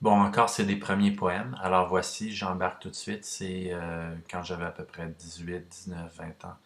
Bon, encore, c'est des premiers poèmes. Alors voici, j'embarque tout de suite. C'est quand j'avais à peu près 18, 19, 20 ans.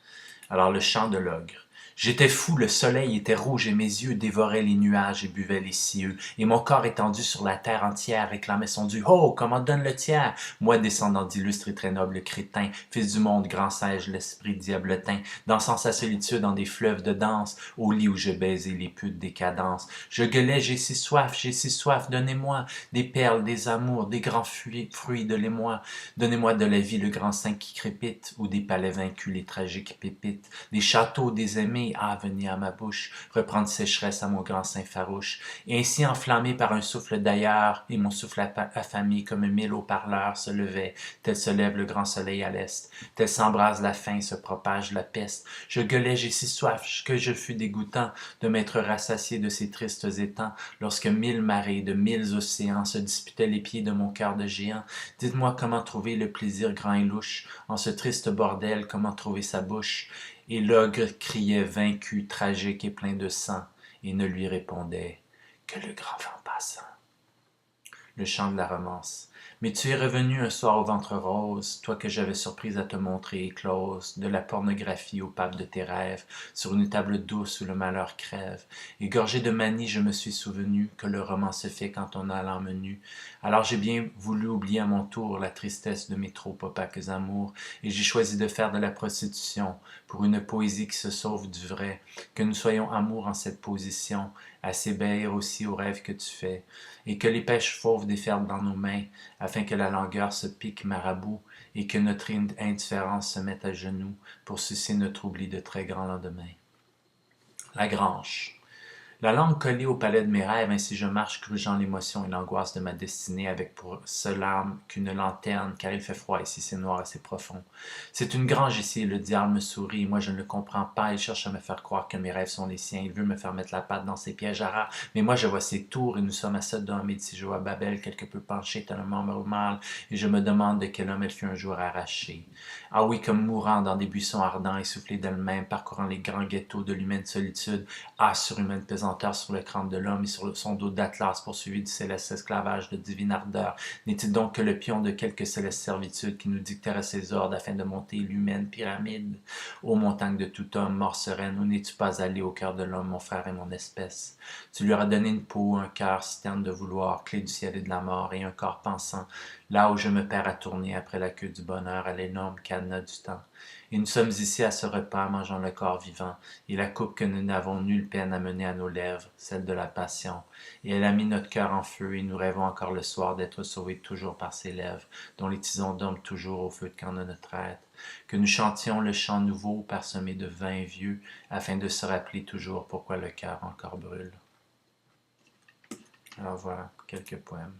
Alors, le chant de l'ogre. J'étais fou, le soleil était rouge et mes yeux dévoraient les nuages et buvaient les cieux. Et mon corps étendu sur la terre entière réclamait son dû. Oh, comment donne le tiers? Moi, descendant d'illustre et très noble crétin, fils du monde, grand sage, l'esprit diabletin, dansant sa solitude dans des fleuves de danse, au lit où je baisais les putes décadences. Je gueulais, j'ai si soif, donnez-moi des perles, des amours, des grands fruits de l'émoi. Donnez-moi de la vie le grand sein qui crépite, ou des palais vaincus, les tragiques pépites, des châteaux, des aimés, ah, venez à ma bouche, reprendre sécheresse à mon grand sein farouche. Et ainsi enflammé par un souffle d'ailleurs, et mon souffle affamé comme 1000 haut-parleurs se levait, tel se lève le grand soleil à l'est, tel s'embrase la faim, se propage la peste. Je gueulais, j'ai si soif, que je fus dégoûtant de m'être rassasié de ces tristes étangs, lorsque 1000 marées de 1000 océans se disputaient les pieds de mon cœur de géant. Dites-moi comment trouver le plaisir grand et louche, en ce triste bordel, comment trouver sa bouche. Et l'ogre criait vaincu, tragique et plein de sang, et ne lui répondait que le grand vent passant. Le chant de la romance. Mais tu es revenu un soir au ventre rose, toi que j'avais surprise à te montrer éclose, de la pornographie au pape de tes rêves, sur une table douce où le malheur crève. Égorgé de manie, je me suis souvenu que le roman se fait quand on a l'âme nue. Alors j'ai bien voulu oublier à mon tour la tristesse de mes trop opaques amours, et j'ai choisi de faire de la prostitution, pour une poésie qui se sauve du vrai, que nous soyons amour en cette position, à s'ébahir aussi aux rêves que tu fais, et que les pêches fauves déferlent dans nos mains, afin que la langueur se pique marabout, et que notre indifférence se mette à genoux, pour sucer notre oubli de très grands lendemains. La Grange. La langue collée au palais de mes rêves, ainsi je marche grugeant l'émotion et l'angoisse de ma destinée avec pour seule arme qu'une lanterne, car il fait froid ici, c'est noir et c'est profond. C'est une grange ici, le diable me sourit, moi je ne le comprends pas, il cherche à me faire croire que mes rêves sont les siens, il veut me faire mettre la patte dans ses pièges à rats, mais moi je vois ses tours et nous sommes à Sodome et si je vois Babel quelque peu penché tellement mal, et je me demande de quel homme elle fut un jour arrachée. Ah oui, comme mourant dans des buissons ardents, essoufflée d'elle-même, parcourant les grands ghettos de l'humaine solitude, ah, surhumaine pesanteur sur le crâne de l'homme et sur son dos d'Atlas poursuivi du céleste esclavage de divine ardeur. N'est-il donc que le pion de quelque céleste servitude qui nous dicterait ses ordres afin de monter l'humaine pyramide? Ô montagne de tout homme, mort sereine, où n'es-tu pas allé au cœur de l'homme, mon frère et mon espèce? Tu lui auras donné une peau, un cœur, citerne de vouloir, clé du ciel et de la mort, et un corps pensant, là où je me perds à tourner après la queue du bonheur à l'énorme cadenas du temps. Et nous sommes ici à ce repas, mangeant le corps vivant, et la coupe que nous n'avons nulle peine à mener à nos lèvres, celle de la passion. Et elle a mis notre cœur en feu, et nous rêvons encore le soir d'être sauvés toujours par ses lèvres, dont les tisons dorment toujours au feu de camp de notre être. Que nous chantions le chant nouveau parsemé de vin vieux, afin de se rappeler toujours pourquoi le cœur encore brûle. Alors voilà, quelques poèmes.